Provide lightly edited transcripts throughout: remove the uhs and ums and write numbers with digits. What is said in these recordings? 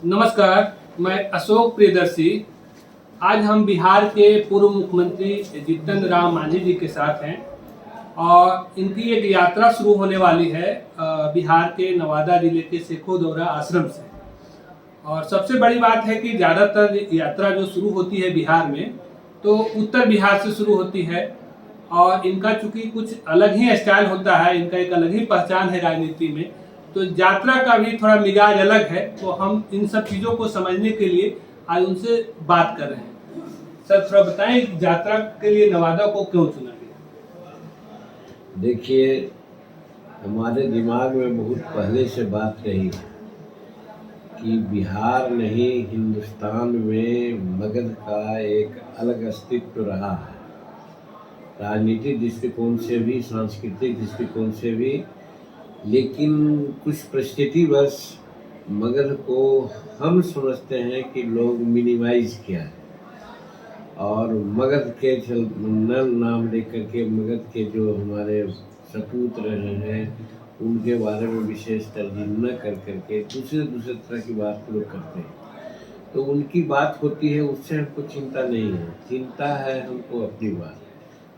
नमस्कार, मैं अशोक प्रियदर्शी। आज हम बिहार के पूर्व मुख्यमंत्री जीतन राम मांझी जी के साथ हैं और इनकी एक यात्रा शुरू होने वाली है बिहार के नवादा जिले के शेखोदौरा आश्रम से। और सबसे बड़ी बात है कि ज़्यादातर यात्रा जो शुरू होती है बिहार में, तो उत्तर बिहार से शुरू होती है और इनका चूंकि कुछ अलग ही स्टाइल होता है, इनका एक अलग ही पहचान है राजनीति में, तो यात्रा का भी थोड़ा मिजाज अलग है। तो हम इन सब चीज़ों को समझने के लिए आज उनसे बात कर रहे हैं। सर, थोड़ा बताएं यात्रा के लिए नवादा को क्यों चुना गया? देखिए, हमारे दिमाग में बहुत पहले से बात रही है कि बिहार नहीं हिंदुस्तान में मगध का एक अलग अस्तित्व रहा है, राजनीतिक दृष्टिकोण से भी, सांस्कृतिक दृष्टिकोण से भी। लेकिन कुछ परिस्थितिवश मगध को हम समझते हैं कि लोग मिनिमाइज किया है और मगध के नल नाम लेकर के मगध के जो हमारे सपूत रहे हैं उनके बारे में विशेष तरजीह न कर करके दूसरे दूसरे तरह की बात लोग करते हैं। तो उनकी बात होती है, उससे हमको चिंता नहीं है, चिंता है हमको अपनी बात।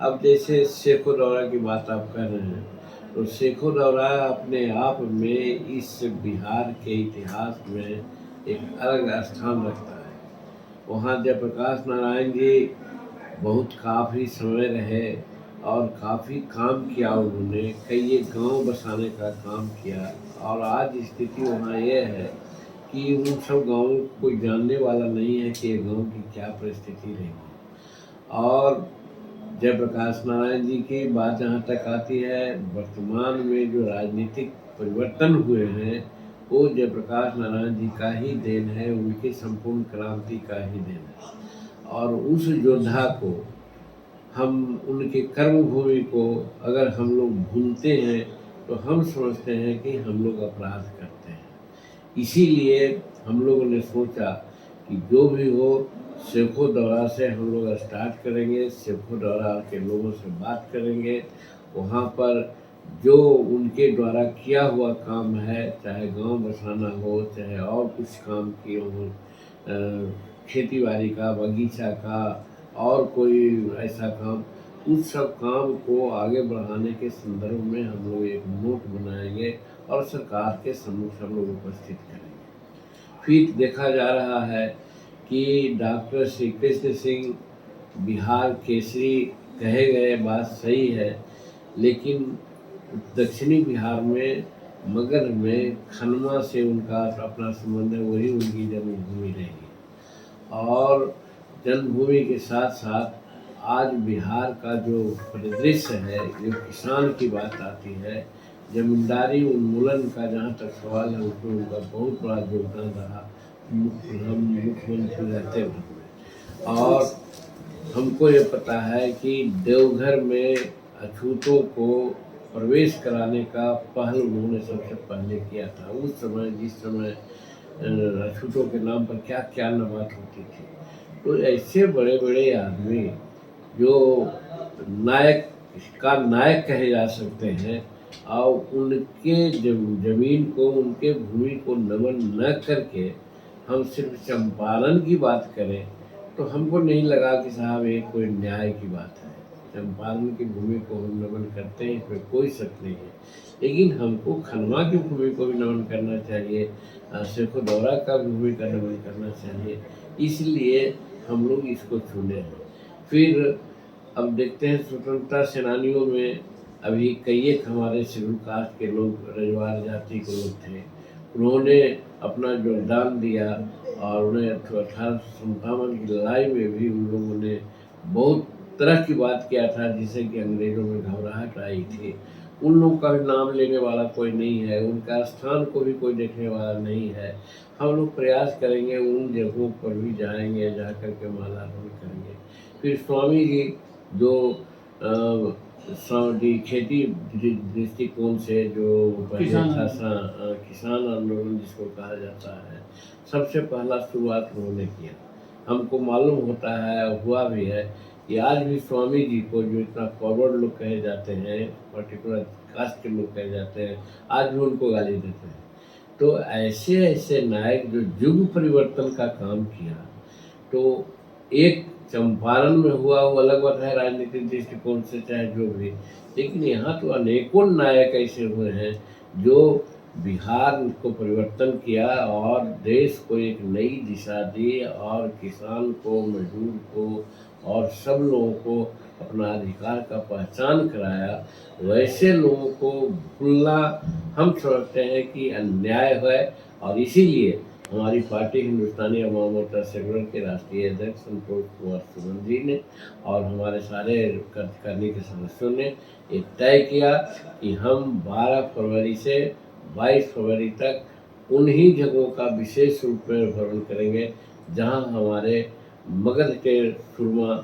अब जैसे शेखो दौरा की बात आप कर रहे हैं, तो शेखो दौरा अपने आप में इस बिहार के इतिहास में एक अलग स्थान रखता है। वहाँ जयप्रकाश नारायण जी बहुत काफ़ी समय रहे और काफ़ी काम किया, उन्होंने कई गांव बसाने का काम किया। और आज स्थिति वहाँ यह है कि उन सब गाँवों को कोई जानने वाला नहीं है कि ये गाँव की क्या परिस्थिति रही। और जयप्रकाश नारायण जी की बात जहाँ तक आती है, वर्तमान में जो राजनीतिक परिवर्तन हुए हैं वो जयप्रकाश नारायण जी का ही देन है, उनके संपूर्ण क्रांति का ही देन है। और उस योद्धा को, हम उनके कर्मभूमि को अगर हम लोग भूलते हैं तो हम समझते हैं कि हम लोग अपराध करते हैं। इसीलिए हम लोगों ने सोचा कि जो भी हो, शेखो दौरा से हम लोग स्टार्ट करेंगे, शेखो दौरा के लोगों से बात करेंगे। वहाँ पर जो उनके द्वारा किया हुआ काम है, चाहे गांव बसाना हो, चाहे और कुछ काम किए हों, खेती बाड़ी का, बगीचा का, और कोई ऐसा काम, उस सब काम को आगे बढ़ाने के संदर्भ में हम लोग एक नोट बनाएंगे और सरकार के सम्मुख हम लोग उपस्थित करेंगे। फिर देखा जा रहा है कि डॉक्टर श्री कृष्ण सिंह बिहार केसरी कहे गए, बात सही है, लेकिन दक्षिणी बिहार में मगध में खनमा से उनका अपना संबंध है, वही उनकी जन्मभूमि रहेगी। और जन्मभूमि के साथ साथ आज बिहार का जो परिदृश्य है, जो किसान की बात आती है, जमींदारी उन्मूलन का जहाँ तक सवाल है, उसमें उनका बहुत बड़ा योगदान रहा। हम मुख्यमंत्री रहते हुए, और हमको ये पता है कि देवघर में अछूतों को प्रवेश कराने का पहल उन्होंने सबसे पहले किया था। उस समय जिस समय अछूतों के नाम पर क्या क्या न बात होती थी। तो ऐसे बड़े बड़े आदमी जो नायक का नायक कहे जा सकते हैं, और उनके जमीन को, उनके भूमि को नमन न करके हम सिर्फ चंपारण की बात करें, तो हमको नहीं लगा कि साहब ये कोई न्याय की बात है। चंपारण की भूमि को हम नमन करते हैं, इसमें कोई शक नहीं है, लेकिन हमको खनवा की भूमि को भी नमन करना चाहिए, शेखो दौरा का भूमि का नमन करना चाहिए। इसलिए हम लोग इसको चुने हैं। फिर अब देखते हैं, स्वतंत्रता सेनानियों में अभी कई एक हमारे शेड्यूल कास्ट के लोग, रजवार जाति के लोग थे, उन्होंने अपना योगदान दिया और उन्हें 1857 की लड़ाई में भी उन लोगों ने बहुत तरह की बात किया था, जिससे कि अंग्रेज़ों में घबराहट आई थी। उन लोगों का भी नाम लेने वाला कोई नहीं है, उनका स्थान को भी कोई देखने वाला नहीं है। हम लोग प्रयास करेंगे, उन जगहों पर भी जाएंगे, जा कर के माल्यार्पण करेंगे। फिर स्वामी जी जो खेती दृष्टिकोण से जो पहले था, किसान आंदोलन जिसको कहा जाता है, सबसे पहला शुरुआत उन्होंने किया। हमको मालूम होता है, हुआ भी है, कि आज भी स्वामी जी को जो इतना फॉरवर्ड लोग कहे जाते हैं, पर्टिकुलर कास्ट के लोग कहे जाते हैं, आज भी उनको गाली देते हैं। तो ऐसे ऐसे नायक जो युग परिवर्तन का काम किया, तो एक चंपारण में हुआ वो अलग बात है राजनीतिक दृष्टिकोण से, चाहे जो भी, लेकिन यहाँ तो अनेकों नायक ऐसे हुए हैं जो बिहार को परिवर्तन किया और देश को एक नई दिशा दी और किसान को, मजदूर को और सब लोगों को अपना अधिकार का पहचान कराया। वैसे लोगों को भूलना हम समझते हैं कि अन्याय है, और इसीलिए हमारी पार्टी हिंदुस्तानी अवाम मोर्चा सेकुलर के राष्ट्रीय अध्यक्ष संतोष कुमार सुमन जी ने और हमारे सारे कार्यकारिणी के सदस्यों ने ये तय किया कि हम 12 फरवरी से 22 फरवरी तक उन्हीं जगहों का विशेष रूप में भ्रमण करेंगे जहां हमारे मगध के सुरमा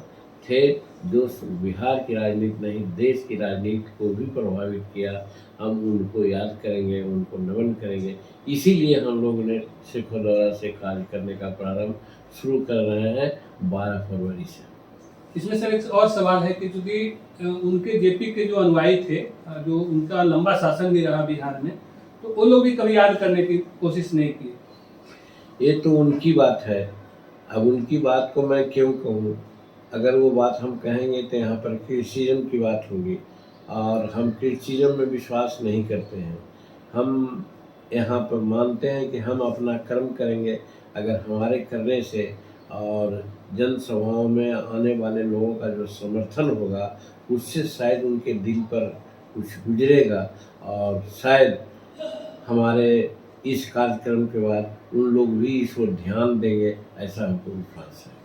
थे, जो बिहार की राजनीति नहीं देश की राजनीति को भी प्रभावित किया। हम उनको याद करेंगे, उनको नमन करेंगे। इसीलिए हम लोगों ने सिखों दौरा से कार्य करने का प्रारंभ शुरू कर रहे हैं 12 फरवरी से। इसमें सर एक और सवाल है कि चूंकि उनके जेपी के जो अनुयायी थे, जो उनका लंबा शासन भी रहा बिहार में, तो वो लोग भी कभी याद करने की कोशिश नहीं की। ये तो उनकी बात है। अब उनकी बात को मैं क्यों कहूँ? अगर वो बात हम कहेंगे तो यहाँ पर क्रिटिसिज्म की बात होगी, और हम क्रिटिसिज्म में विश्वास नहीं करते हैं। हम यहाँ पर मानते हैं कि हम अपना कर्म करेंगे। अगर हमारे करने से और जनसभाओं में आने वाले लोगों का जो समर्थन होगा, उससे शायद उनके दिल पर कुछ गुजरेगा, और शायद हमारे इस कार्यक्रम के बाद उन लोग भी इस ओर ध्यान देंगे, ऐसा हमको विश्वास है।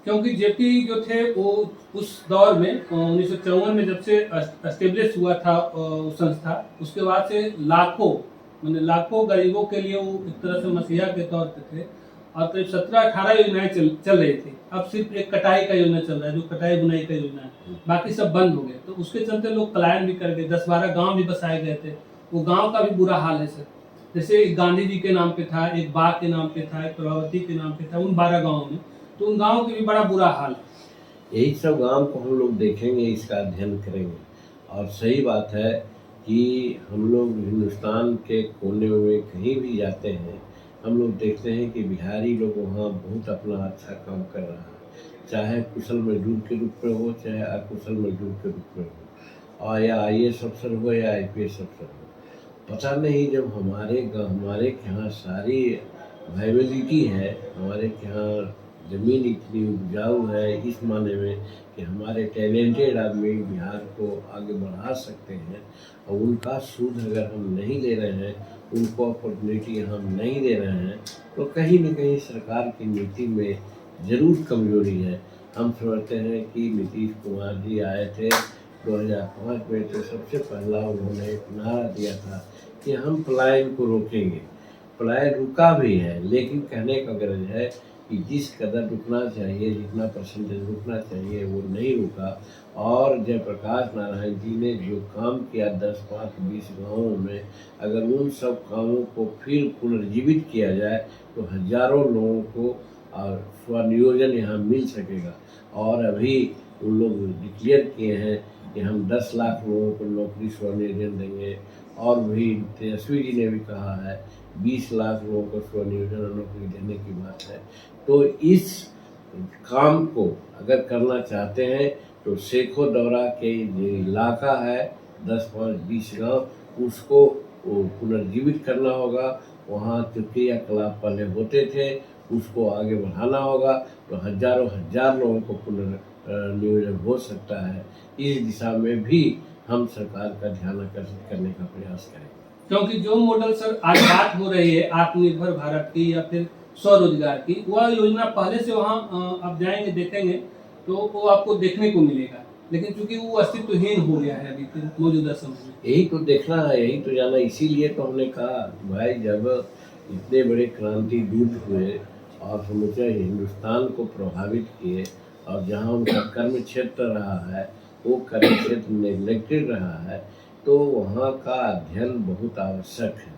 क्योंकि जेपी जो थे वो उस दौर में 1954 में जब से एस्टेब्लिश हुआ था संस्था, उसके बाद से लाखों गरीबों के लिए वो एक तरह से मसीहा के तौर पे थे, और करीब 17-18 योजनाएं चल रही थी। अब सिर्फ एक कटाई का योजना चल रहा है, जो कटाई बुनाई का योजना है, बाकी सब बंद हो गए। तो उसके चलते लोग पलायन भी कर गए, 10-12 गाँव भी बसाए गए थे। वो गाँव का भी बुरा हाल है सर। जैसे एक गांधी जी के नाम पे था, एक बा के नाम पे था, एक प्रभावती के नाम पे था, उन 12 गाँवों में, तो उन गाँवों की भी बड़ा बुरा हाल है। यही सब गांव को हम लोग देखेंगे, इसका अध्ययन करेंगे। और सही बात है कि हम लोग हिंदुस्तान के कोने में कहीं भी जाते हैं, हम लोग देखते हैं कि बिहारी लोग वहाँ बहुत अपना अच्छा काम कर रहा है, चाहे कुशल मजदूर के रूप में हो, चाहे अकुशल मजदूर के रूप में हो, और या IAS अफसर हो या IPS अफसर हो। पता नहीं, जब हमारे यहाँ सारी अवेलेबिलिटी है, हमारे यहाँ ज़मीन इतनी उपजाऊ है इस माने में कि हमारे टैलेंटेड आदमी बिहार को आगे बढ़ा सकते हैं, और उनका सूद अगर हम नहीं दे रहे हैं, उनको अपॉर्चुनिटी हम नहीं दे रहे हैं, तो कहीं न कहीं सरकार की नीति में ज़रूर कमजोरी है। हम समझते हैं कि नीतीश कुमार जी आए थे 2005 में, तो सबसे पहला उन्होंने एक नारा दिया था कि हम पलायन को रोकेंगे। पलायन रुका भी है, लेकिन कहने का गरज है कि जिस कदर रुकना चाहिए, जितना परसेंटेज रुकना चाहिए, वो नहीं रुका। और जयप्रकाश नारायण जी ने जो काम किया 10, 5, 20 गाँवों में, अगर उन सब कामों को फिर पुनर्जीवित किया जाए तो हजारों लोगों को स्वनियोजन यहाँ मिल सकेगा। और अभी उन लोग डिक्लेयर किए हैं कि हम 10 लाख लोगों को नौकरी स्वनियोजन देंगे, और भी तेजस्वी जी ने भी कहा है 20 लाख लोगों को स्वनियोजन और नौकरी देने की बात है। तो इस काम को अगर करना चाहते हैं तो शेखों दौरा के जो इलाका है 10, 5, 20 गाँव, उसको पुनर्जीवित करना होगा। वहाँ क्रियाकलाप पहले होते थे, उसको आगे बढ़ाना होगा, तो हजार लोगों को पुनर्नियोजन हो सकता है। इस दिशा में भी हम सरकार का ध्यान आकर्षित करने का प्रयास करेंगे। क्योंकि जो मॉडल सर आज बात हो रही है आत्मनिर्भर भारत की या फिर स्वरोजगार की, वह योजना पहले से वहाँ आप जाएंगे देखेंगे तो वो आपको देखने को मिलेगा, लेकिन चूंकि वो अस्तित्वहीन हो गया है अभी मौजूदा समय में। यही तो देखना है, यही तो जाना। इसीलिए तो हमने कहा भाई, जब इतने बड़े क्रांति दूत हुए और समूचे हिंदुस्तान को प्रभावित किए, और जहाँ उनका कर्म क्षेत्र रहा है वो कर्म क्षेत्र नेग्लेक्टेड रहा है, तो वहाँ का अध्ययन बहुत आवश्यक है।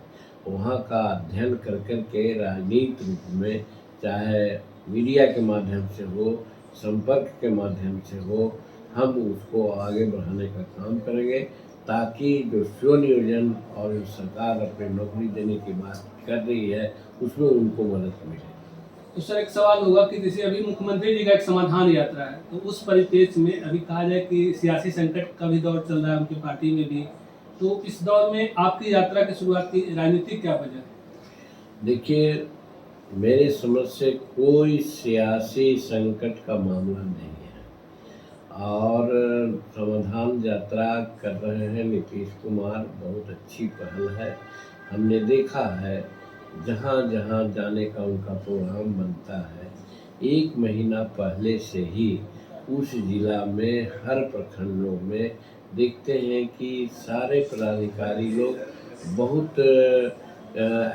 वहाँ का अध्ययन कर के राजनीतिक रूप में, चाहे मीडिया के माध्यम से हो, संपर्क के माध्यम से हो, हम उसको आगे बढ़ाने का काम करेंगे, ताकि जो स्वनियोजन और जो सरकार अपने नौकरी देने की बात कर रही है उसमें उनको मदद मिले। तो सर एक सवाल होगा कि जैसे अभी मुख्यमंत्री जी का एक समाधान यात्रा है, तो उस परिप्रेक्ष्य में अभी कहा जाए कि सियासी संकट का भी दौर चल रहा है उनकी पार्टी में भी, तो इस दौर में आपकी यात्रा की शुरुआत की राजनीतिक क्या वजह है? देखिए, मेरे समझ से कोई सियासी संकट का मामला नहीं है और समाधान यात्रा कर रहे हैं नीतीश कुमार, बहुत अच्छी पहल है। हमने देखा है जहाँ जहाँ जाने का उनका प्रोग्राम बनता है, 1 महीना पहले से ही उस जिला में हर प्रखंडों में देखते हैं कि सारे पदाधिकारी लोग बहुत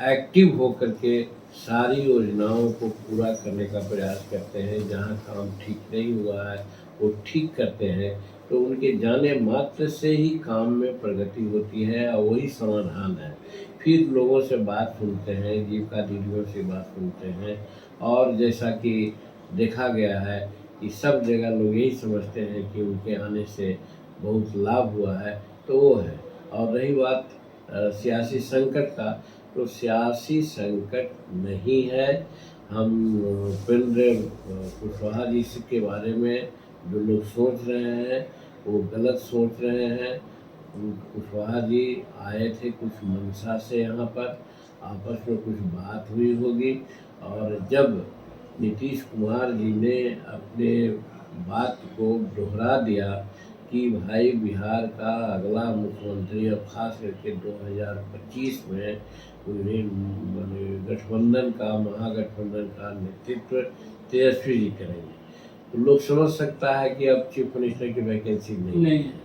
एक्टिव होकर के सारी योजनाओं को पूरा करने का प्रयास करते हैं। जहाँ काम ठीक नहीं हुआ है वो ठीक करते हैं, तो उनके जाने मात्र से ही काम में प्रगति होती है और वही समाधान है। फिर लोगों से बात सुनते हैं, जीविका दीदियों से बात सुनते हैं और जैसा कि देखा गया है कि सब जगह लोग यही समझते हैं कि उनके आने से बहुत लाभ हुआ है, तो वो है। और रही बात सियासी संकट का, तो सियासी संकट नहीं है। हम उपेंद्र कुशवाहा जी के बारे में जो लोग सोच रहे हैं वो गलत सोच रहे हैं। कुशवाहा जी आए थे कुछ मंशा से यहाँ पर, आपस में कुछ बात हुई होगी और जब नीतीश कुमार जी ने अपने बात को दोहरा दिया कि भाई बिहार का अगला मुख्यमंत्री अब खास करके 2025 में उन्हें गठबंधन का, महागठबंधन का नेतृत्व तेजस्वी जी करेंगे, तो लोग समझ सकता है कि अब चीफ मिनिस्टर की वैकेंसी नहीं है।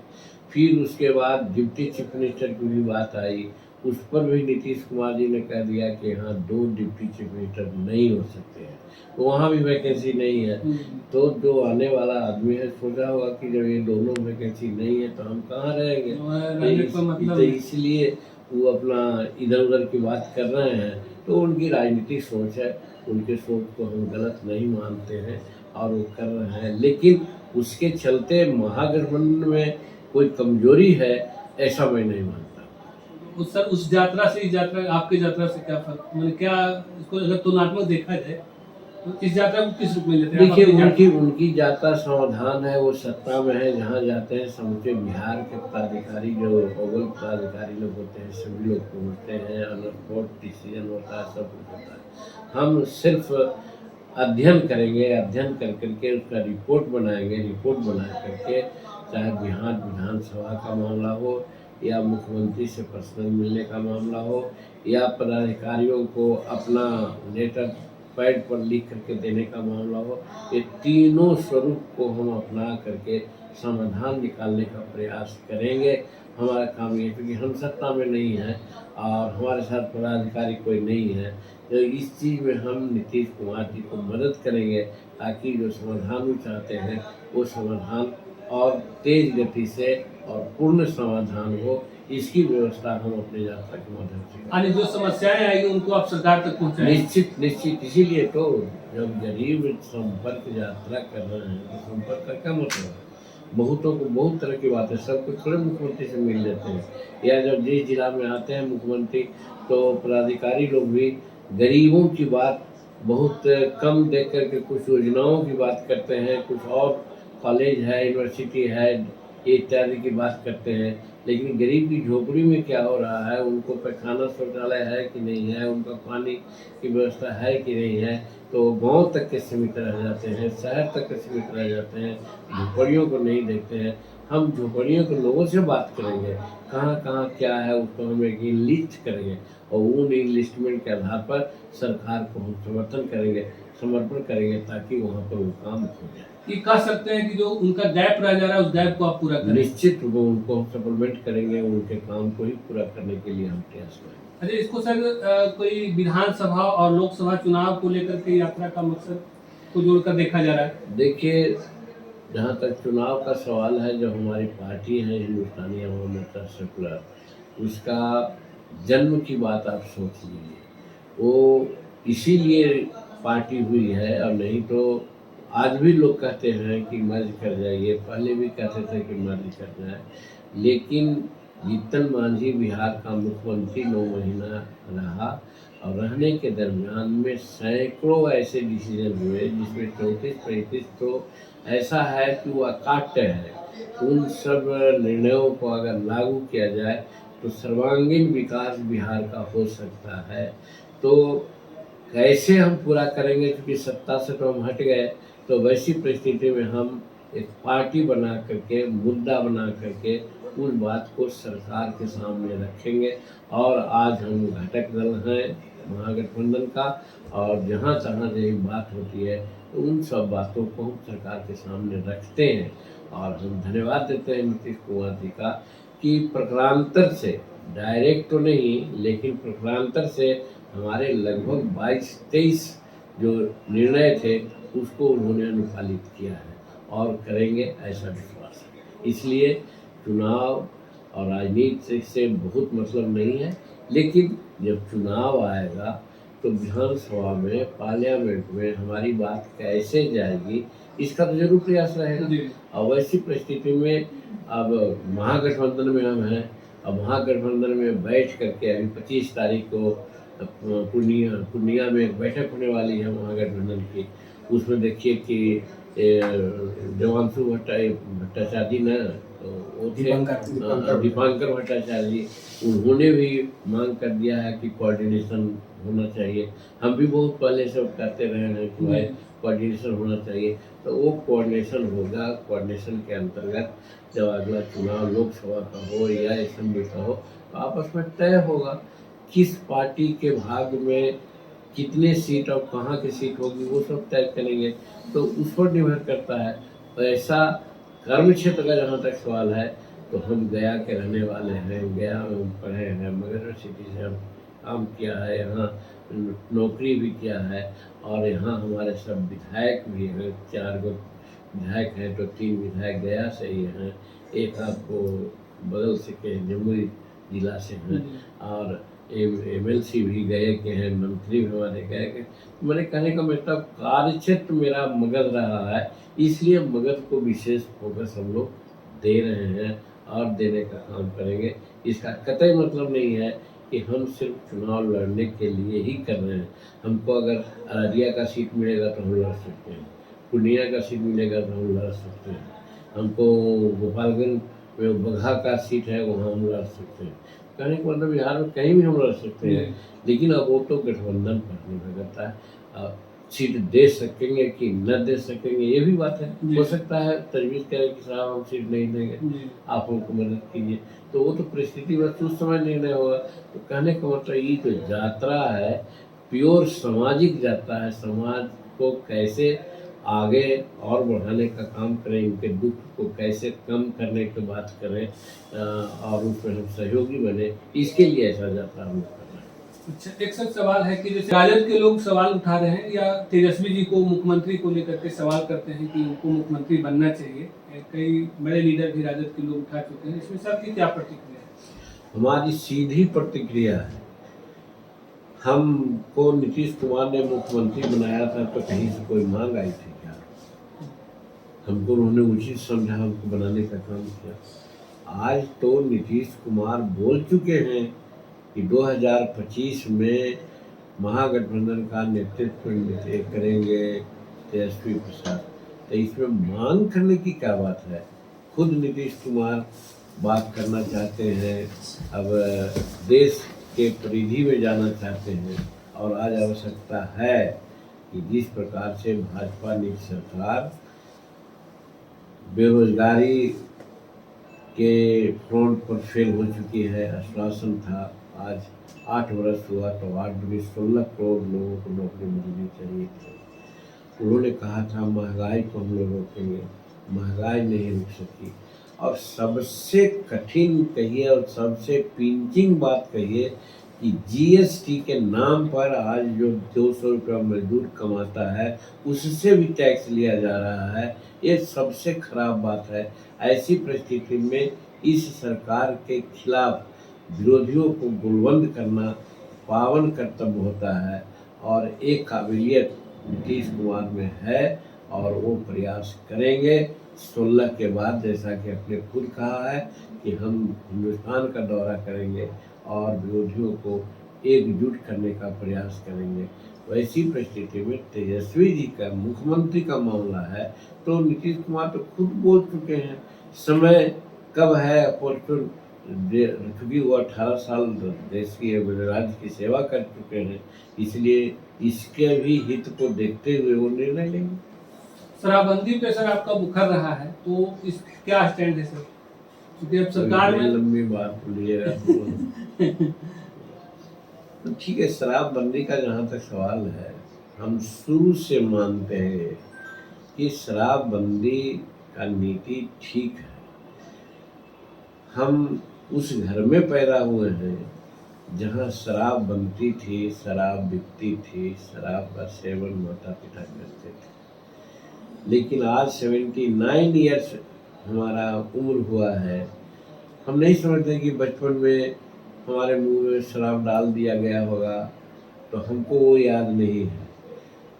फिर उसके बाद डिप्टी चीफ मिनिस्टर की भी बात आई, उस पर भी नीतीश कुमार जी ने कह दिया कि हाँ 2 डिप्टी चीफ मिनिस्टर नहीं हो सकते हैं, तो वहाँ भी वैकेंसी नहीं है। तो जो आने वाला आदमी है सोचा होगा कि जब ये दोनों वैकेंसी नहीं है तो हम कहाँ रहेंगे, तो इसलिए वो अपना इधर उधर की बात कर रहे हैं। तो उनकी राजनीतिक सोच है, उनके सोच को हम गलत नहीं मानते हैं और वो कर रहे हैं, लेकिन उसके चलते महागठबंधन में कोई कमजोरी है ऐसा मैं नहीं मानता। उस यात्रा से इस यात्रा, आपकी यात्रा से क्या फर्क, मतलब क्या इसको अगर तुलनात्मक देखा जाए तो इस यात्रा को किस रूप में लेते हैं? देखिए, उनकी यात्रा समाधान है, वो सत्ता में है, जहाँ जाते हैं समूचे बिहार के पदाधिकारी जो अव्वल पदाधिकारी लोग होते हैं सभी लोग पहुँचते हैं, अनस्पॉट डिसीजन होता है, सब कुछ होता है। हम सिर्फ अध्ययन करेंगे, अध्ययन कर करके उसका रिपोर्ट बनाएंगे, रिपोर्ट बना करके चाहे बिहार विधानसभा का मामला हो या मुख्यमंत्री से पर्सनल मिलने का मामला हो या पदाधिकारियों को अपना लेटर पैड पर लिख करके देने का मामला हो, ये तीनों स्वरूप को हम अपना करके समाधान निकालने का प्रयास करेंगे। हमारा काम ये है क्योंकि हम सत्ता में नहीं हैं और हमारे साथ पदाधिकारी कोई नहीं है, तो इस चीज़ में हम नीतीश कुमार जी को मदद करेंगे ताकि जो समाधान वो चाहते हैं वो समाधान और तेज गति से और पूर्ण समाधान हो, इसकी व्यवस्था हम अपने यात्रा के माध्यम से यानी जो समस्याएं आएगी उनको आप सरकार तक पहुंचाएंगे। निश्चित इसीलिए तो जब गरीब संपर्क यात्रा कर रहे हैं तो संपर्क का क्या मतलब है? बहुतों को बहुत तरह की बात है, सब कुछ थोड़े मुख्यमंत्री से मिल लेते हैं, या जब जिस जिला में आते हैं मुख्यमंत्री तो पदाधिकारी लोग भी गरीबों की बात बहुत कम देख करके कुछ योजनाओं की बात करते हैं, कुछ और कॉलेज है, यूनिवर्सिटी है इत्यादि की बात करते हैं, लेकिन गरीब की झोपड़ी में क्या हो रहा है, उनको पैखाना शौचालय है कि नहीं है, उनका पानी की व्यवस्था है कि नहीं है, तो गांव तक के सीमित रह जाते हैं, शहर तक के सीमित रह जाते हैं, झोपड़ियों को नहीं देखते हैं। हम झोपड़ियों के लोगों से बात करेंगे, कहाँ कहाँ क्या है उसको हम एक लिस्ट करेंगे और उन इन्वेस्टमेंट के आधार पर सरकार को हम समर्पण करेंगे ताकि वहाँ पर वो काम हो जाए। ये कह सकते हैं कि जो उनका गैप रह जा रहा है उस गैप को आप पूरा करें। निश्चित वो उनको हम सप्लीमेंट करेंगे, उनके काम को ही पूरा करने के लिए हम प्रयास करेंगे। अच्छा, इसको सर कोई विधानसभा और लोकसभा चुनाव को लेकर के यात्रा का मकसद को जोड़कर देखा जा रहा है? देखिए, जहाँ तक चुनाव का सवाल है, जो हमारी पार्टी है हिंदुस्तानी अवाम मोर्चा सेकुलर, उसका जन्म की बात आप सोच लीजिए, वो इसीलिए पार्टी हुई है और नहीं तो आज भी लोग कहते हैं कि मर्ज कर जाइए, पहले भी कहते थे कि मर्ज कर जाए, लेकिन जीतन मांझी बिहार का मुख्यमंत्री 9 महीना रहा और रहने के दरमियान में सैकड़ों ऐसे डिसीजन हुए जिसमें 34-35 तो ऐसा है कि वो अकाट्य है। उन सब निर्णयों को अगर लागू किया जाए तो सर्वांगीण विकास बिहार का हो सकता है। तो कैसे हम पूरा करेंगे, क्योंकि सत्ता से तो हम हट गए, तो वैसी परिस्थिति में हम एक पार्टी बना करके, मुद्दा बना करके उस बात को सरकार के सामने रखेंगे। और आज हम घटक दल हैं महागठबंधन का, और जहाँ तहाँ यही बात होती है तो उन सब बातों को हम सरकार के सामने रखते हैं। और हम धन्यवाद देते हैं नीतीश कुमार जी का कि प्रकारांतर से, डायरेक्ट तो नहीं लेकिन प्रकारांतर से हमारे लगभग 22-23 जो निर्णय थे उसको उन्होंने अनुपालित किया है और करेंगे, ऐसा विश्वास है। इसलिए चुनाव और राजनीति से बहुत मतलब नहीं है, लेकिन जब चुनाव आएगा तो विधानसभा में, पार्लियामेंट में हमारी बात कैसे जाएगी इसका तो जरूर प्रयास रहेगा। और वैसी परिस्थिति में अब महागठबंधन में हम हैं, अब महागठबंधन में बैठ करके अभी 25 तारीख को पूर्णिया में एक बैठक होने वाली है महागठबंधन की। उसमें देखिए कि देवांशु भट्टाचार्य ने, तो वो थे दीपांकर भट्टाचार्य जी, उन्होंने भी मांग कर दिया है कि कोऑर्डिनेशन होना चाहिए। हम भी बहुत पहले से कहते रहे हैं कि भाई कोऑर्डिनेशन होना चाहिए, तो वो कोऑर्डिनेशन होगा। कोऑर्डिनेशन के अंतर्गत जब अगला चुनाव लोकसभा का हो या असेंबली का हो तो आपस में तय होगा किस पार्टी के भाग में कितने सीट और कहाँ की सीट होगी, वो सब तय करेंगे। तो उस पर निर्भर करता है। तो ऐसा कर्म क्षेत्र का जहाँ तक सवाल है तो हम गया के रहने वाले हैं, गया में हम पढ़े हैं, मगध यूनिवर्सिटी से हम काम किया है, यहाँ नौकरी भी किया है, और यहाँ हमारे सब विधायक भी हैं। 4 गो विधायक हैं तो 3 विधायक गया से ही हैं, एक आपको बगल से के जमुई जिला से हैं, और MLC भी गए के हैं, मंत्री भी हमारे गए के। मेरे कहने का मतलब कार्य क्षेत्र मेरा मगध रहा है, इसलिए मगध को विशेष फोकस हम लोग दे रहे हैं और देने का काम करेंगे। इसका कतई मतलब नहीं है कि हम सिर्फ चुनाव लड़ने के लिए ही कर रहे हैं। हमको अगर अररिया का सीट मिलेगा तो हम लड़ सकते हैं, पूर्णिया का सीट मिलेगा तो हम लड़ सकते हैं, हमको गोपालगंज में बगहा का सीट है वहाँ हम लड़ सकते हैं। कहने का मतलब बिहार में कहीं भी हम लड़ सकते हैं, लेकिन अब वो तो गठबंधन पर निर्भर करता है। सीट दे सकेंगे कि न दे सकेंगे ये भी बात है। हो सकता है तजवीज़ करें कि साहब हम सीट नहीं देंगे, आप हमको मदद कीजिए, तो वो तो परिस्थिति बस उस समय निर्णय होगा। तो कहने का मतलब ये जो यात्रा है प्योर सामाजिक यात्रा है। समाज को कैसे आगे और बढ़ाने का काम करें, उनके दुख को कैसे कम करने की बात करें और उसमें हम सहयोगी बने, इसके लिए ऐसा यात्रा हम कर रहे हैं। अच्छा, एक सच सवाल है कि जैसे राजद के लोग सवाल उठा रहे हैं या तेजस्वी जी को मुख्यमंत्री को लेकर के सवाल करते हैं कि उनको मुख्यमंत्री बनना चाहिए, कई बड़े लीडर भी राजद के लोग उठा चुके हैं, इसमें सर की क्या प्रतिक्रिया है? हमारी सीधी प्रतिक्रिया है, हमको नीतीश कुमार ने मुख्यमंत्री बनाया था तो कहीं से कोई मांग आई थी क्या? हमको उन्होंने उचित समझा, हमको बनाने का काम किया। आज तो नीतीश कुमार बोल चुके हैं कि 2025 में महागठबंधन का नेतृत्व करेंगे तेजस्वी प्रसाद। तो इसमें मांग करने की क्या बात है? खुद नीतीश कुमार बात करना चाहते हैं, अब देश के परिधि में जाना चाहते हैं, और आज आवश्यकता है कि जिस प्रकार से भाजपा नीति सरकार बेरोजगारी के फ्रंट पर फेल हो चुकी है। आश्वासन था, आज 8 वर्ष हुआ तो 8 दूनी 16 करोड़ लोगों को नौकरी मिलनी चाहिए थी। उन्होंने कहा था महंगाई को हम लोग रोकेंगे, महंगाई नहीं रुक सकी। और सबसे कठिन कहिए और सबसे पिंचिंग बात कहिए कि GST के नाम पर आज जो 200 रुपया मजदूर कमाता है उससे भी टैक्स लिया जा रहा है। ये सबसे खराब बात है। ऐसी परिस्थिति में इस सरकार के खिलाफ विरोधियों को गुलबंद करना पावन कर्तव्य होता है, और एक काबिलियत नीतीश कुमार में है, और वो प्रयास करेंगे 16 के बाद, जैसा कि आपने खुद कहा है कि हम हिंदुस्तान का दौरा करेंगे और विरोधियों को एकजुट करने का प्रयास करेंगे। वैसी परिस्थिति में तेजस्वी जी का मुख्यमंत्री का मामला है तो नीतीश कुमार तो खुद बोल चुके हैं, समय कब है अपॉर्चुन, क्योंकि वो 18 साल देश की राज्य की सेवा कर चुके हैं, इसलिए इसके भी हित को देखते हुए वो निर्णय लेंगे। शराबबंदी पे सर आपका मुखर रहा है, तो इस क्या स्टैंड है सर? क्योंकि अब सरकार में लंबी बात बोलिएगा तो ठीक है, शराबबंदी का जहाँ तक सवाल है, हम शुरू से मानते हैं कि शराबबंदी का नीति ठीक है। हम उस घर में पैदा हुए हैं जहाँ शराब बनती थी, शराब बिकती थी, शराब का सेवन माता पिता करते थे। लेकिन आज 79 ईयर्स हमारा उम्र हुआ है, हम नहीं समझते कि बचपन में हमारे मुंह में शराब डाल दिया गया होगा, तो हमको वो याद नहीं है।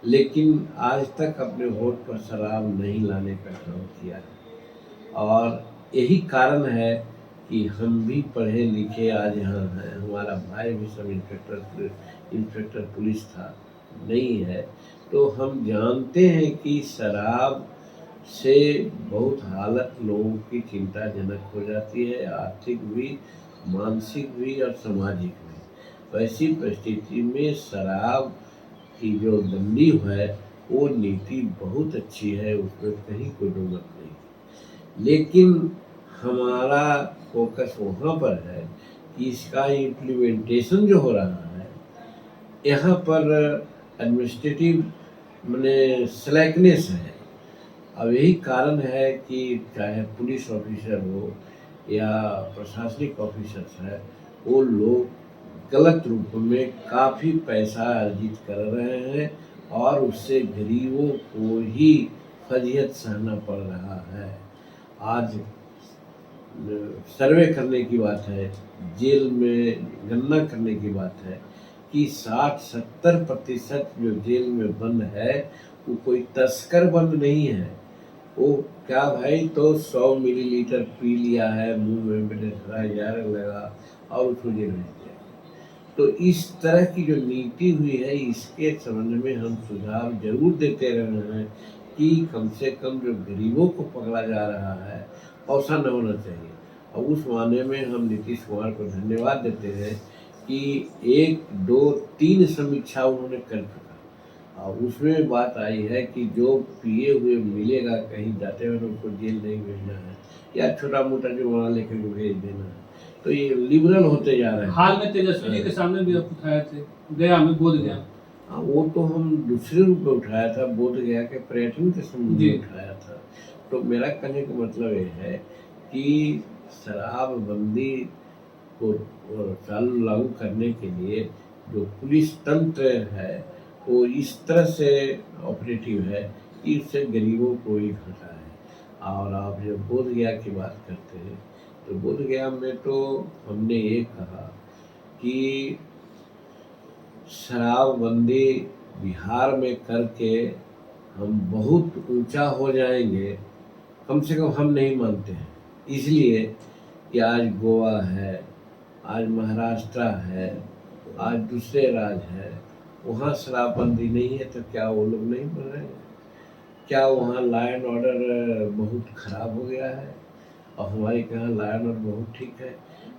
लेकिन आज तक अपने होठ पर शराब नहीं लाने का काम किया है, और यही कारण है कि हम भी पढ़े लिखे आज यहाँ हैं। हमारा भाई भी सब इंस्पेक्टर पुलिस था, नहीं है, तो हम जानते हैं कि शराब से बहुत हालत लोगों की चिंताजनक हो जाती है, आर्थिक भी, मानसिक भी और सामाजिक भी। वैसी परिस्थिति में शराब की जो बंदी है वो नीति बहुत अच्छी है, उसमें कहीं कोई दो मत नहीं। लेकिन हमारा फोकस वहाँ पर है कि इसका इम्प्लीमेंटेशन जो हो रहा है, यहाँ पर एडमिनिस्ट्रेटिव मैंने स्लैकनेस है। अब यही कारण है कि चाहे पुलिस ऑफिसर हो या प्रशासनिक ऑफिसर्स है, वो लोग गलत रूप में काफ़ी पैसा अर्जित कर रहे हैं और उससे गरीबों को ही फजीहत सहना पड़ रहा है। आज सर्वे करने की बात है, जेल में गणना करने की बात है कि 60-70% जो जेल में बंद है वो कोई तस्कर बंद नहीं है। वो क्या भाई, तो 100 मिलीलीटर पी लिया है, मुंह में जार लगा और उसको जेल भेज दिया। तो इस तरह की जो नीति हुई है, इसके संबंध में हम सुझाव जरूर देते रहे हैं कि कम से कम जो गरीबों को पकड़ा जा रहा है ऐसा न होना चाहिए। और उस माने में हम नीतीश कुमार को धन्यवाद देते हैं कि 1, 2, 3 समीक्षा उन्होंने कर चुका, और उसमें बात आई है कि जो पिए हुए मिलेगा कहीं जाते हुए उनको जेल नहीं भेजना है या छोटा मोटा जुर्माना लेकर भेज देना है। तो ये लिबरल होते जा रहे हैं। हाल में तेजस्वी जी के सामने भी आप उठाए थे, गया में, बोध गया। हाँ, वो तो हम दूसरे रूप में उठाया था, बोध गया के पर्यटन के संबंध में उठाया था। तो मेरा कहने का मतलब ये है कि शराबबंदी को चालू लागू करने के लिए जो पुलिस तंत्र है वो इस तरह से ऑपरेटिव है कि इससे गरीबों को ही घाटा है। और आप जब बोध गया की बात करते हैं तो बोध गया में तो हमने ये कहा कि शराबबंदी बिहार में करके हम बहुत ऊंचा हो जाएंगे, कम से कम हम नहीं मानते हैं। इसलिए कि आज गोवा है, आज महाराष्ट्र है, आज दूसरे राज्य है, वहाँ शराबबंदी नहीं है तो क्या वो लोग नहीं बन रहे हैं? क्या वहाँ लॉ एंड ऑर्डर बहुत खराब हो गया है और हमारे यहाँ लॉ एंड ऑर्डर बहुत ठीक है?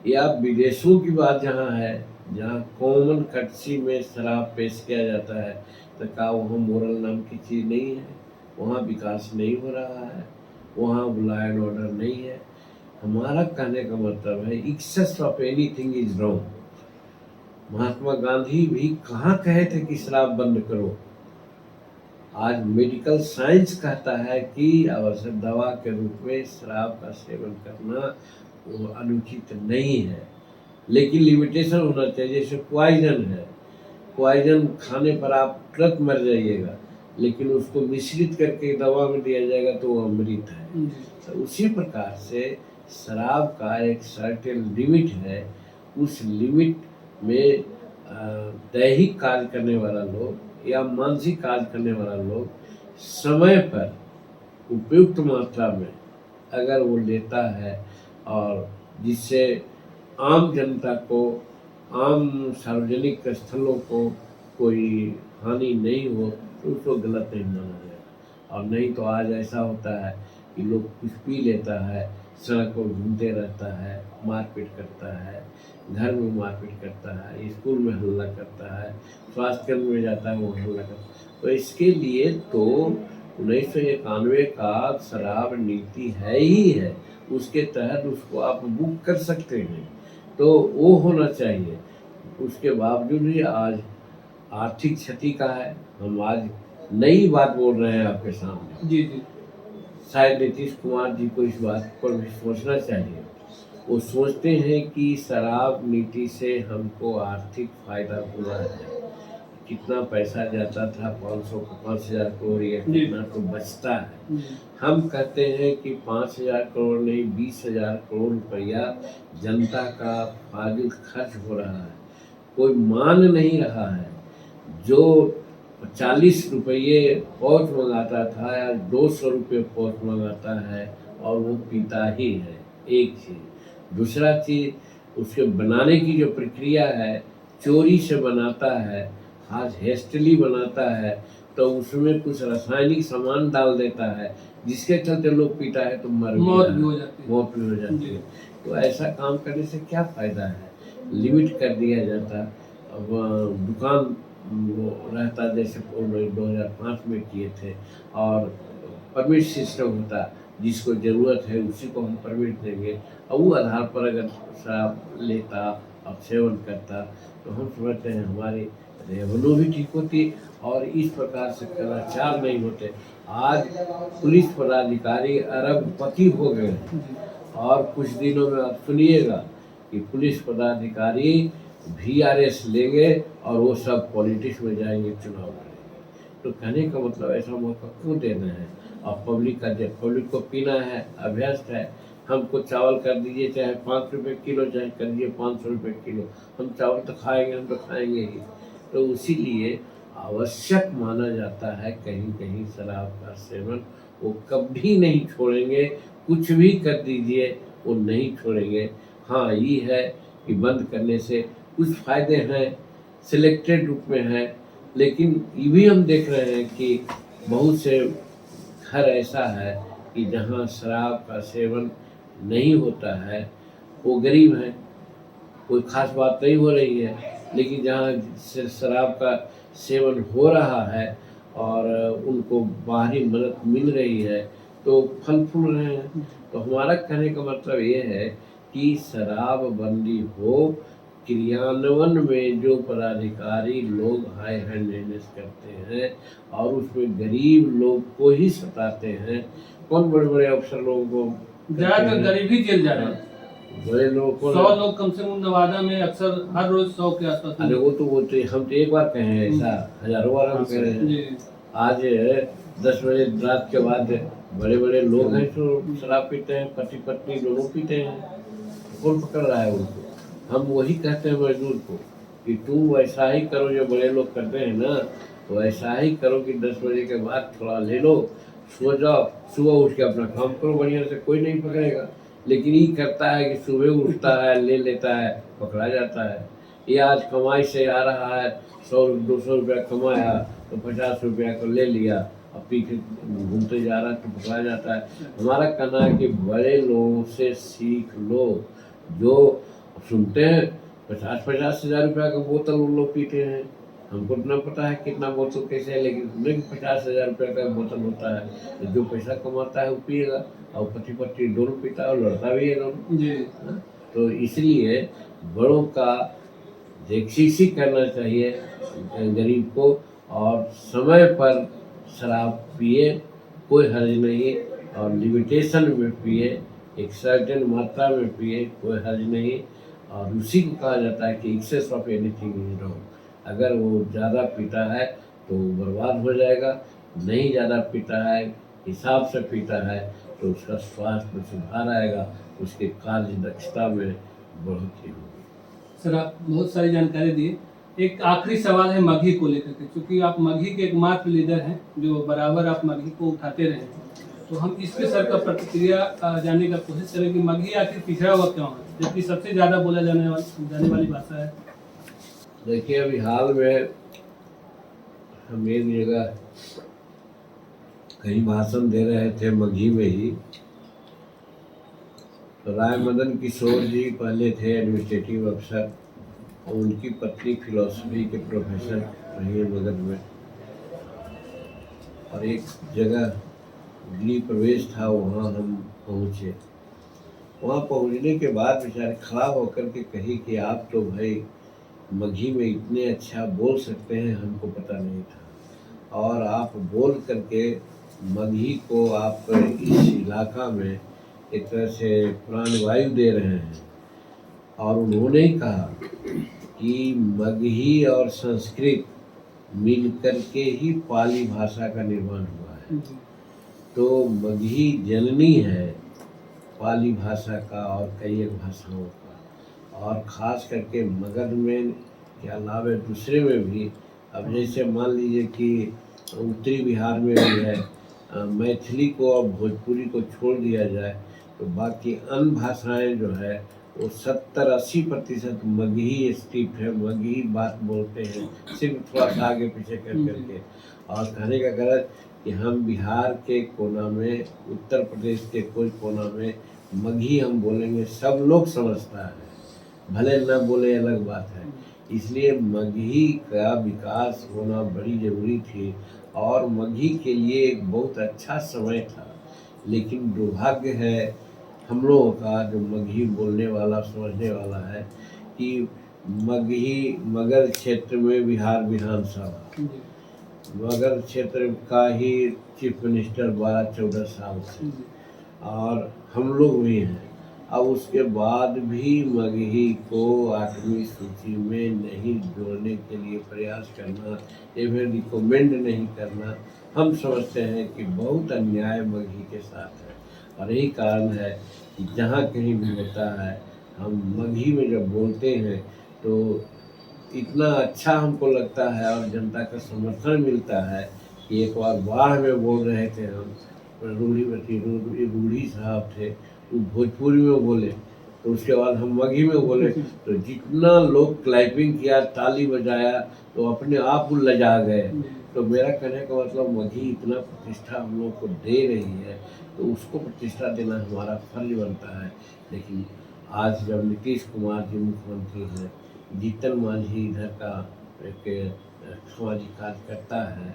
या विदेशों की बात जहाँ है, जहाँ कॉमन कर्टसी में शराब पेश किया जाता है, तो क्या वहाँ मोरल नाम की चीज़ नहीं है? वहाँ विकास नहीं हो रहा है, वहाँ लॉ एंड ऑर्डर नहीं है। हमारा कहने का मतलब है excess of anything is wrong. Mahatma Gandhi भी कहाँ कहे थे कि शराब बंद करो? आज मेडिकल साइंस कहता है कि आवश्यक दवा के रूप में शराब का सेवन करना अनुचित नहीं है, लेकिन लिमिटेशन होना चाहिए। जैसे पॉइजन है, पॉइजन खाने पर आप तुरंत मर जाइएगा, लेकिन उसको मिश्रित करके दवा में दिया जाएगा तो वो अमृत है। तो उसी प्रकार से शराब का एक सर्टेन लिमिट है, उस लिमिट में दैहिक कार्य करने वाला लोग या मानसिक कार्य करने वाला लोग समय पर उपयुक्त मात्रा में अगर वो लेता है और जिससे आम जनता को, आम सार्वजनिक स्थलों को कोई हानि नहीं हो, तो उसको गलत नहीं माना जाएगा। और नहीं तो आज ऐसा होता है कि लोग कुछ पी लेता है, सड़क पर घूमते रहता है, मारपीट करता है, घर में मारपीट करता है, स्कूल में हल्ला करता है, स्वास्थ्य केंद्र में जाता है वो हल्ला करता है। तो इसके लिए तो 1991 का शराब नीति है ही है, उसके तहत उसको आप बुक कर सकते हैं, तो वो होना चाहिए। उसके बावजूद भी आज आर्थिक क्षति का है। हम आज नई बात बोल रहे हैं आपके सामने। जी जी। शायद नीतीश कुमार जी को इस बात पर भी सोचना चाहिए। वो सोचते हैं कि शराब नीति से हमको आर्थिक फायदा हुआ है, कितना पैसा जाता था 500 को 5000 करोड़, या कितना तो बचता है। हम कहते हैं कि 5000 करोड़ नहीं 20,000 करोड़ रुपया जनता का फाजिल खर्च हो रहा है, कोई मान नहीं रहा है। जो 40 रुपये पौच मंगाता था या 200 रुपये पौच मंगाता है और वो पीता ही है, एक चीज़। दूसरा चीज़, उसके बनाने की जो प्रक्रिया है, चोरी से बनाता है, आज हेस्टली बनाता है, तो उसमें कुछ रासायनिक सामान डाल देता है, जिसके चलते लोग पीता है तो मौत भी हो जाती है। मौत भी हो जाती है। तो ऐसा काम करने से क्या फ़ायदा है? लिमिट कर दिया जाता। अब दुकान वो रहता जैसे 2005 में किए थे, और परमिट सिस्टम होता, जिसको ज़रूरत है उसी को हम परमिट देंगे, और वो आधार पर अगर शराब लेता और सेवन करता तो हम समझते हैं हमारी रेवेन्यू भी ठीक होती और इस प्रकार से कदाचार नहीं होते। आज पुलिस पदाधिकारी अरबपति हो गए हैं, और कुछ दिनों में आप सुनिएगा कि पुलिस पदाधिकारी VRS लेंगे और वो सब पॉलिटिक्स में जाएंगे, चुनाव लड़ेंगे। तो कहने का मतलब ऐसा मौका क्यों देना है? और पब्लिक को पीना है, अभ्यस्त है। हमको चावल कर दीजिए चाहे 5 रुपये किलो, चाहे कर दीजिए 500 रुपये किलो, हम चावल तो खाएंगे, हम तो खाएंगे ही। तो इसीलिए आवश्यक माना जाता है कहीं कहीं शराब का सेवन, वो कभी नहीं छोड़ेंगे, कुछ भी कर दीजिए वो नहीं छोड़ेंगे। हाँ, ये है कि बंद करने से कुछ फ़ायदे हैं, सिलेक्टेड रूप में हैं, लेकिन ये भी हम देख रहे हैं कि बहुत से घर ऐसा है कि जहाँ शराब का सेवन नहीं होता है, वो गरीब हैं, कोई ख़ास बात नहीं हो रही है, लेकिन जहाँ शराब का सेवन हो रहा है और उनको बाहरी मदद मिल रही है, तो फल फूल रहे हैं। तो हमारा कहने का मतलब ये है कि शराबबंदी हो, क्रियान्वयन में जो पदाधिकारी लोग हाई हैंडेडनेस करते हैं और उसमें गरीब लोग को ही सताते हैं। कौन बड़े बड़े अफसर लोगों को ज्यादातर गरीब ही जेल जा रहे हैं। बड़े लोग को 100 लोग कम से कम नवादा में अक्सर हर रोज 100 के आसपास। अरे वो तो हम तो एक बार कहे हैं ऐसा, हजारों बार हम कह रहे हैं। आज 10 बजे रात के बाद बड़े बड़े लोग हैं जो शराब पीते हैं, पति पत्नी दोनों पीते हैं, कौन पकड़ रहा है उनको? हम वही कहते हैं मजदूर को कि तुम वैसा ही करो जो बड़े लोग करते हैं ना, तो ऐसा ही करो कि 10 बजे के बाद थोड़ा ले लो, सो जाओ, सुबह उठ के अपना काम करो बढ़िया से, कोई नहीं पकड़ेगा। लेकिन ये करता है कि सुबह उठता है, ले लेता है, पकड़ा जाता है। ये आज कमाई से आ रहा है, 100-200 रुपया कमाया तो 50 रुपया को ले लिया, अब पी के घूमते जा रहा है तो पकड़ा जाता है। हमारा कहना है कि बड़े लोगों से सीख लो, जो सुनते हैं 50-50 हज़ार रुपया का बोतल उन लोग पीते हैं, हमको इतना पता है कितना बोतल कैसे है, लेकिन सुने कि 50,000 रुपये का बोतल होता है, तो जो पैसा कमाता है वो पिएगा, और पति पत्नी दोनों पीता है और लड़ता भी है दोनों जी। तो इसलिए बड़ों का देखशीशी करना चाहिए गरीब को, और समय पर शराब पिए, कोई हर्ज नहीं, और लिमिटेशन में पिए, एक सर्टेन मात्रा में पिए, कोई हर्ज नहीं। और उसी को कहा जाता है कि excess of anything is wrong. अगर वो ज़्यादा पीता है तो बर्बाद हो जाएगा, नहीं ज़्यादा पीता है, हिसाब से पीता है, तो उसका स्वास्थ्य में सुधार आएगा, उसके कार्य दक्षता में बढ़ोतरी होगी। सर, आप बहुत सारी जानकारी दी। एक आखिरी सवाल है मगही को लेकर के, क्योंकि आप मगही के एकमात्र लीडर हैं जो बराबर आप मगही को उठाते रहे हैं, तो हम इस पे सर का प्रतिक्रिया जानने का कोशिश करें कि मगही आखिर पिछड़ा हुआ क्यों है, जबकि सबसे ज़्यादा बोला जाने वाली भाषा है। देखिए, अभी हाल में हम एक जगह कहीं भाषण दे रहे थे मगही में ही, तो राय मदन किशोर जी पहले थे एडमिनिस्ट्रेटिव अफसर और उनकी पत्नी फिलॉसफी के प्रोफेसर रही है मगध में, और एक जगह गृह प्रवेश था, वहाँ हम पहुँचे। वहाँ पहुँचने के बाद बेचारे खड़ा होकर के कही कि आप तो भाई मगही में इतने अच्छा बोल सकते हैं, हमको पता नहीं था, और आप बोल करके मगही को आप इस इलाका में एक तरह से प्राणवायु दे रहे हैं। और उन्होंने ही कहा कि मगही और संस्कृत मिलकर के ही पाली भाषा का निर्माण हुआ है। तो मगही जननी है पाली भाषा का और कई एक भाषाओं का, और ख़ास करके मगध में के अलावा दूसरे में भी। अब जैसे मान लीजिए कि उत्तरी बिहार में भी है, मैथिली को और भोजपुरी को छोड़ दिया जाए तो बाकी अन्य भाषाएं जो है वो 70-80% मगही स्क्रिप्ट है, मगही बात बोलते हैं, सिर्फ थोड़ा सा आगे पीछे कर करके। और कहने का गलत कि हम बिहार के कोना में, उत्तर प्रदेश के कोई कोना में मगही हम बोलेंगे, सब लोग समझता है, भले न बोले अलग बात है। इसलिए मगही का विकास होना बड़ी ज़रूरी थी, और मगही के लिए एक बहुत अच्छा समय था। लेकिन दुर्भाग्य है हम लोगों का, जो मगही बोलने वाला समझने वाला है, कि मगही मगध क्षेत्र में बिहार विधानसभा, मगध क्षेत्र का ही चीफ मिनिस्टर 12-14 साल से, और हम लोग भी हैं। अब उसके बाद भी मगही को 8वीं सूची में नहीं जोड़ने के लिए प्रयास करना, एवं रिकमेंड नहीं करना, हम समझते हैं कि बहुत अन्याय मगही के साथ है। और यही कारण है कि जहाँ कहीं भी होता है, हम मगही में जब बोलते हैं तो इतना अच्छा हमको लगता है और जनता का समर्थन मिलता है कि एक बार बाढ़ में बोल रहे थे हम, रूढ़ी साहब थे, वो भोजपुरी में बोले, तो उसके बाद हम मगही में बोले, तो जितना लोग क्लैपिंग किया, ताली बजाया, तो अपने आप वो लजा गए। तो मेरा कहने का मतलब, मगही इतना प्रतिष्ठा हम लोग को दे रही है तो उसको प्रतिष्ठा देना हमारा फर्ज बनता है। लेकिन आज जब नीतीश कुमार जी मुख्यमंत्री हैं, जीतन मांझी इधर का एक सामाजिक कार्यकर्ता है,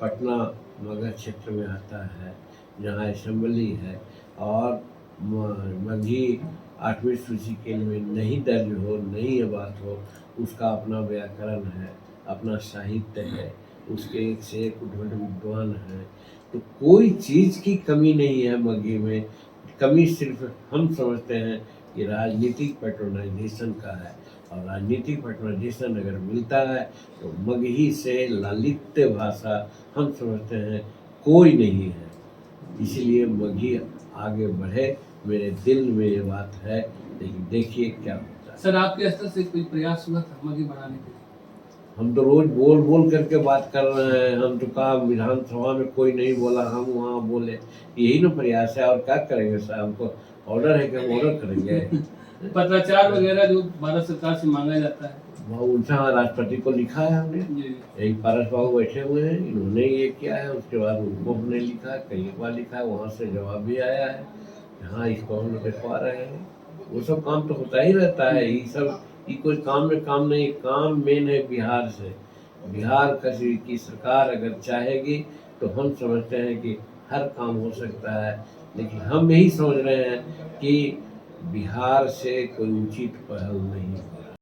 पटना मगध क्षेत्र में आता है जहाँ असेंबली है, और मगही 8वीं सूची के लिए नहीं दर्ज हो, नहीं ये बात हो, उसका अपना व्याकरण है, अपना साहित्य है, उसके एक से एक उद्भट विद्वान है। तो कोई चीज़ की कमी नहीं है मगही में। कमी सिर्फ हम समझते हैं कि राजनीतिक पैट्रोनाइजेशन का है, और राजनीतिक पैट्रोनाइजेशन अगर मिलता है तो मगही से ललित भाषा हम समझते हैं कोई नहीं है। इसलिए मगही आगे बढ़े, मेरे दिल में ये बात है, लेकिन देखिए क्या होता है। सर, आपके स्तर से कोई प्रयास हुआ था मगही बढ़ाने के लिए? हम तो रोज बोल बोल करके बात कर रहे हैं। हम तो कहा विधानसभा में कोई नहीं बोला, हम वहाँ बोले, यही ना प्रयास है। और क्या करेंगे साहब, हमको ऑर्डर है कि हम ऑर्डर करेंगे। पत्राचार वगैरह जो भारत सरकार से मांगा जाता है, वो उनसे राष्ट्रपति को लिखा है हमने, यही पारस बाबू बैठे हुए हैं, इन्होंने ये किया है। उसके बाद उनको हमने लिखा, कई बार लिखा है, वहाँ से जवाब भी आया है, हाँ इसको हम लोग लिखवा रहे हैं। वो सब काम तो होता ही रहता है, ये सब ये कोई काम में काम नहीं। काम मेन है बिहार से। बिहार की सरकार अगर चाहेगी तो हम समझते हैं कि हर काम हो सकता है। लेकिन हम यही समझ रहे हैं कि बिहार से कोई उचित पहल नहीं हो